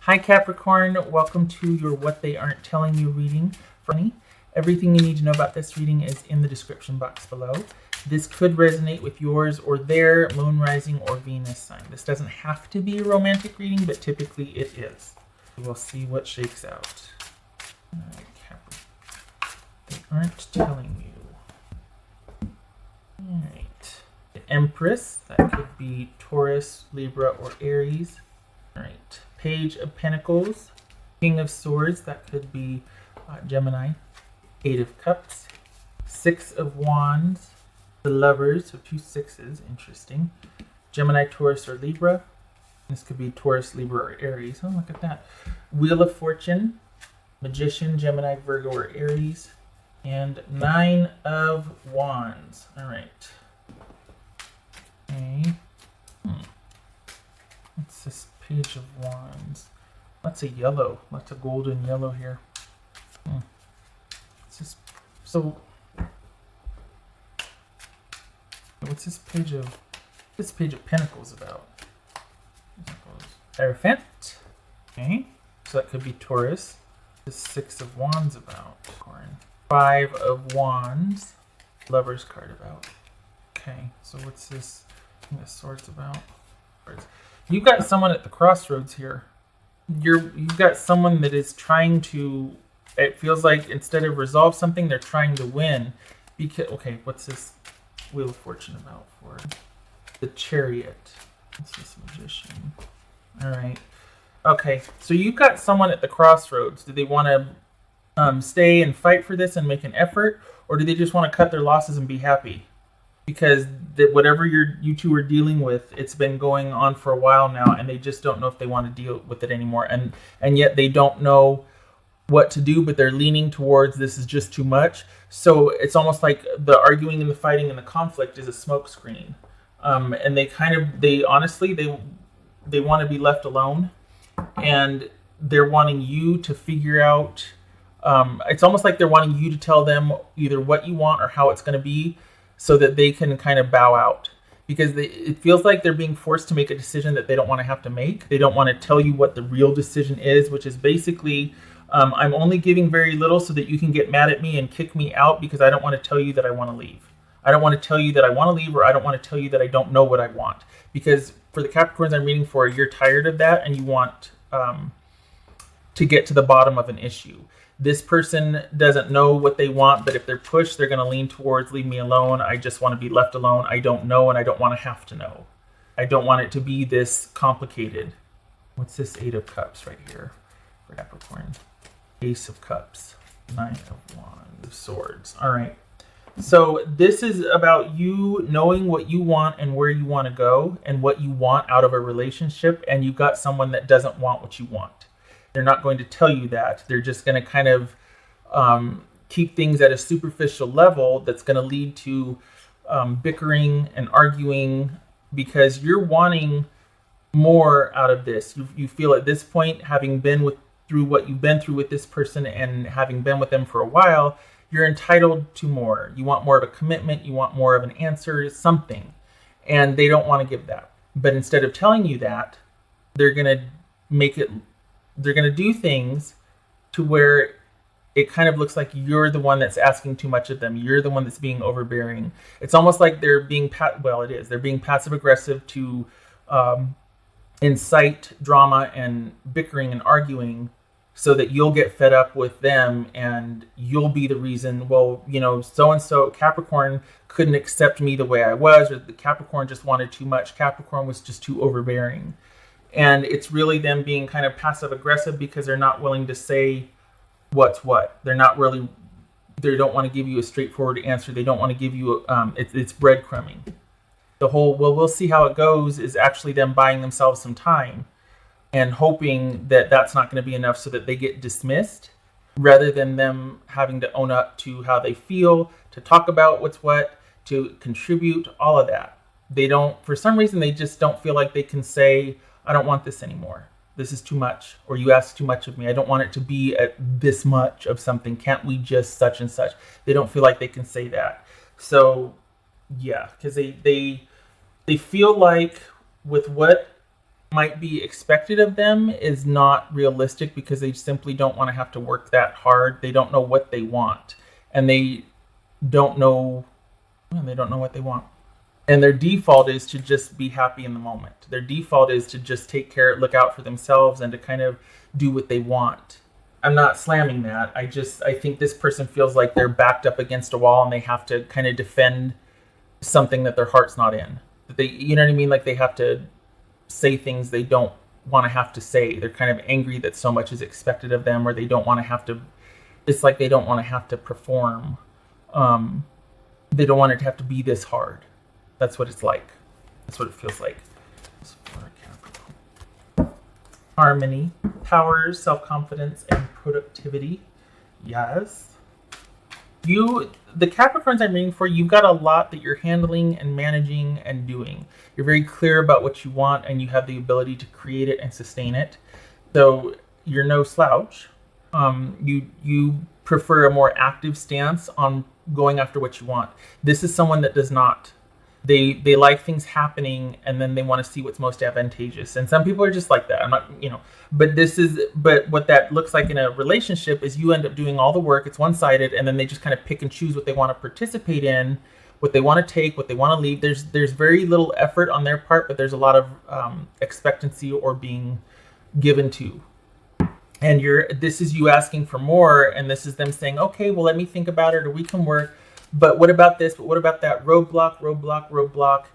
Hi Capricorn, welcome to your What They Aren't Telling You reading. Funny, everything you need to know about this reading is in the description box below. This could resonate with yours or their moon, rising, or Venus sign. This doesn't have to be a romantic reading, but typically it is. We'll see what shakes out. All right, Capricorn. They aren't telling you. All right. The Empress, that could be Taurus, Libra, or Aries. All right. Page of Pentacles, King of Swords, that could be Gemini, 8 of Cups, 6 of Wands, the Lovers, so 2 sixes, interesting, Gemini, Taurus, or Libra. This could be Taurus, Libra, or Aries. Oh, look at that. Wheel of Fortune, Magician, Gemini, Virgo, or Aries, and 9 of Wands. All right. Okay. What's this? Page of Wands. Lots of yellow. Lots of golden yellow here. What's this? So, what's this page of Pentacles about? Hierophant. Okay. So that could be Taurus. The 6 of Wands about. 5 of Wands. Lover's card about. Okay. So what's this? King of Swords about? You've got someone at the crossroads here. You've got someone that is trying to, it feels like instead of resolve something, they're trying to win. Because, okay, what's this Wheel of Fortune about for? The Chariot. What's this Magician? All right. Okay, so you've got someone at the crossroads. Do they want to stay and fight for this and make an effort? Or do they just want to cut their losses and be happy? Because whatever you two are dealing with, it's been going on for a while now, and they just don't know if they want to deal with it anymore. And yet they don't know what to do, but they're leaning towards this is just too much. So it's almost like the arguing and the fighting and the conflict is a smokescreen. And they honestly want to be left alone, and they're wanting you to figure out. It's almost like they're wanting you to tell them either what you want or how it's going to be, so that they can kind of bow out, because it feels like they're being forced to make a decision that they don't want to have to make. They don't want to tell you what the real decision is, which is basically, I'm only giving very little so that you can get mad at me and kick me out, because I don't want to tell you that I want to leave. I don't want to tell you that I want to leave, or I don't want to tell you that I don't know what I want. Because for the Capricorns I'm reading for, you're tired of that and you want to get to the bottom of an issue. This person doesn't know what they want, but if they're pushed, they're going to lean towards leave me alone. I just want to be left alone. I don't know, and I don't want to have to know. I don't want it to be this complicated. What's this 8 of Cups right here for Capricorn? Ace of Cups, 9 of Wands, of Swords. All right. So this is about you knowing what you want and where you want to go and what you want out of a relationship, and you've got someone that doesn't want what you want. They're not going to tell you that. They're just going to kind of keep things at a superficial level that's going to lead to bickering and arguing, because you're wanting more out of this. You feel at this point, having been through what you've been through with this person and having been with them for a while, you're entitled to more. You want more of a commitment. You want more of an answer, something. And they don't want to give that. But instead of telling you that, they're going to do things to where it kind of looks like you're the one that's asking too much of them. You're the one that's being overbearing. It's almost like they're being they're being passive aggressive to incite drama and bickering and arguing, so that you'll get fed up with them and you'll be the reason, well, so-and-so Capricorn couldn't accept me the way I was, or the Capricorn just wanted too much. Capricorn was just too overbearing. And it's really them being kind of passive aggressive because they're not willing to say what's what. They don't want to give you a straightforward answer. They don't want to give you, it's breadcrumbing. The whole, well, we'll see how it goes is actually them buying themselves some time and hoping that that's not going to be enough so that they get dismissed, rather than them having to own up to how they feel, to talk about what's what, to contribute, all of that. For some reason, they just don't feel like they can say, I don't want this anymore. This is too much. Or you ask too much of me. I don't want it to be at this much of something. Can't we just such and such? They don't feel like they can say that. So yeah, because they feel like with what might be expected of them is not realistic because they simply don't want to have to work that hard. They don't know what they want, and they don't know what they want. And their default is to just be happy in the moment. Their default is to just look out for themselves and to kind of do what they want. I'm not slamming that. I think this person feels like they're backed up against a wall and they have to kind of defend something that their heart's not in. That they, you know what I mean? Like they have to say things they don't want to have to say. They're kind of angry that so much is expected of them, or they don't want to have to, it's like they don't want to have to perform. They don't want it to have to be this hard. That's what it's like. That's what it feels like. Harmony, power, self-confidence, and productivity. Yes. The Capricorns I'm reading for, you've got a lot that you're handling and managing and doing. You're very clear about what you want, and you have the ability to create it and sustain it. So you're no slouch. You prefer a more active stance on going after what you want. This is someone that does not. They like things happening, and then they want to see what's most advantageous. And some people are just like that. I'm not, but what that looks like in a relationship is you end up doing all the work. It's one-sided, and then they just kind of pick and choose what they want to participate in, what they want to take, what they want to leave. There's very little effort on their part, but there's a lot of expectancy or being given to. And this is you asking for more, and this is them saying, okay, well, let me think about it, or we can work. But what about this? But what about that? Roadblock.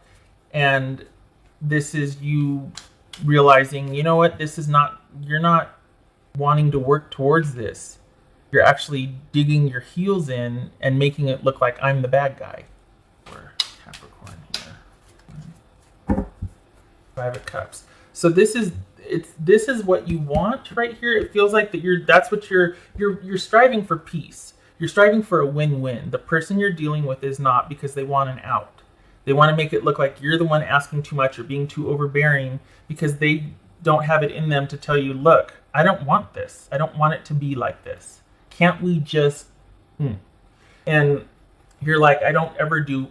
And this is you realizing, you know what? You're not wanting to work towards this. You're actually digging your heels in and making it look like I'm the bad guy. For Capricorn here. 5 of Cups. So this is what you want right here. It feels like that's what you're striving for peace. You're striving for a win-win. The person you're dealing with is not, because they want an out. They want to make it look like you're the one asking too much or being too overbearing, because they don't have it in them to tell you, look, I don't want this. I don't want it to be like this. Can't we just... And you're like, I don't ever do...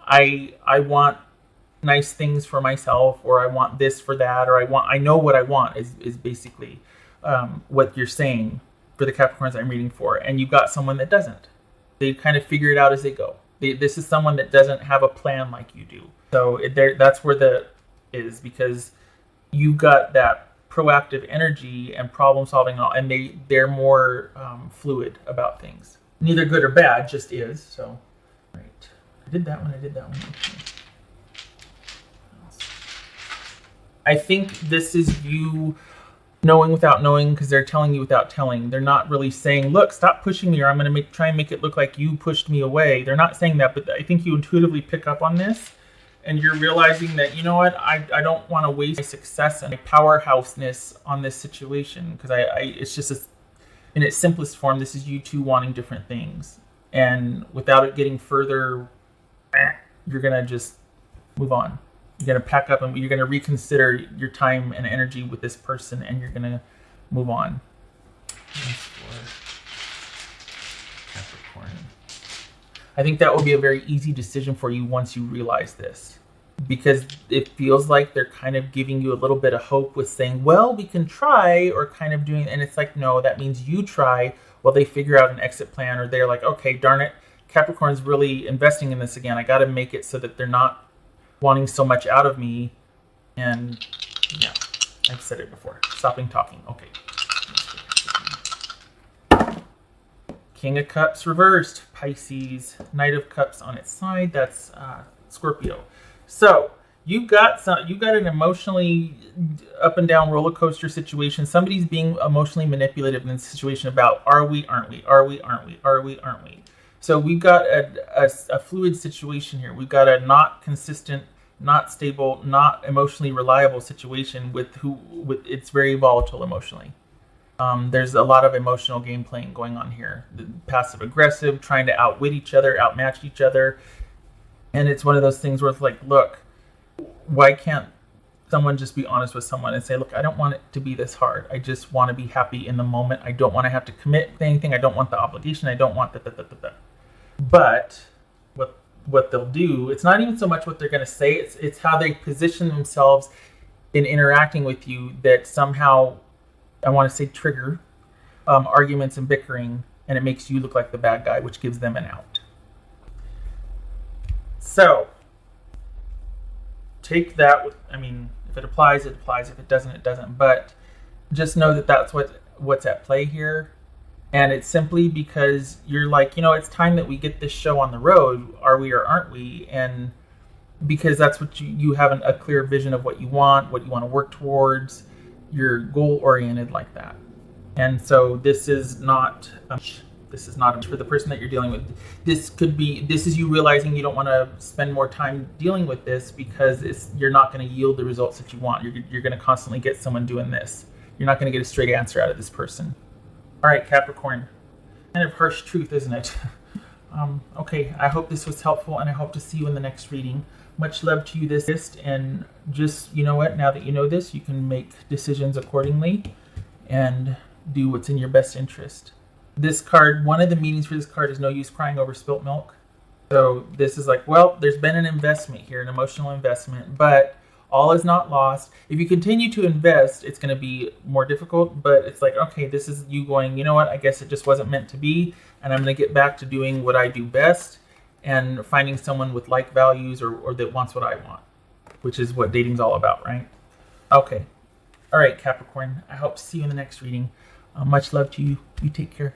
I want nice things for myself, or I want this for that, or I know what I want is basically what you're saying for the Capricorns I'm reading for. And you've got someone that doesn't. They kind of figure it out as they go. This is someone that doesn't have a plan like you do. So that's where the is, because you've got that proactive energy and problem solving, and they're more fluid about things. Neither good or bad, just is. So, right. I did that one. Okay. I think this is you knowing without knowing, because they're telling you without telling. They're not really saying, look, stop pushing me, or I'm going to try and make it look like you pushed me away. They're not saying that, but I think you intuitively pick up on this, and you're realizing that, you know what, I don't want to waste my success and my powerhouseness on this situation, because it's just in its simplest form, this is you two wanting different things. And without it getting further, you're going to just move on. You're going to pack up and you're going to reconsider your time and energy with this person, and you're going to move on. Capricorn. I think that will be a very easy decision for you once you realize this, because it feels like they're kind of giving you a little bit of hope with saying, well, we can try, or kind of doing, and it's like, no, that means you try while they figure out an exit plan, or they're like, okay, darn it, Capricorn's really investing in this again. I got to make it so that they're not wanting so much out of me. And yeah, I've said it before. Stopping talking. Okay. King of Cups reversed. Pisces. Knight of Cups on its side. That's Scorpio. So you got an emotionally up and down roller coaster situation. Somebody's being emotionally manipulative in this situation about are we, aren't we? Are we, aren't we? Are we, aren't we? So we've got a fluid situation here. We've got a not consistent, not stable, not emotionally reliable situation with it's very volatile emotionally. There's a lot of emotional game playing going on here. Passive aggressive, trying to outwit each other, outmatch each other. And it's one of those things where it's like, look, why can't someone just be honest with someone and say, look, I don't want it to be this hard. I just want to be happy in the moment. I don't want to have to commit to anything. I don't want the obligation. I don't want that. But what they'll do, it's not even so much what they're going to say, it's how they position themselves in interacting with you that somehow, I want to say, trigger arguments and bickering, and it makes you look like the bad guy, which gives them an out. So take that with, I mean, if it applies, it applies. If it doesn't, it doesn't. But just know that that's what's at play here. And it's simply because you're like, it's time that we get this show on the road. Are we or aren't we? And because that's what you have a clear vision of what you want to work towards. You're goal oriented like that. And so this is not for the person that you're dealing with. This is you realizing you don't want to spend more time dealing with this because you're not going to yield the results that you want. You're going to constantly get someone doing this. You're not going to get a straight answer out of this person. All right, Capricorn. Kind of harsh truth, isn't it? Okay, I hope this was helpful, and I hope to see you in the next reading. Much love to you, this, and just, you know what, now that you know this, you can make decisions accordingly and do what's in your best interest. This card, one of the meanings for this card is no use crying over spilt milk. So this is like, well, there's been an investment here, an emotional investment, but all is not lost. If you continue to invest, it's going to be more difficult, but it's like, okay, this is you going, you know what, I guess it just wasn't meant to be, and I'm going to get back to doing what I do best and finding someone with like values or that wants what I want, which is what dating's all about, right? Okay. All right, Capricorn. I hope to see you in the next reading. Much love to you. You take care.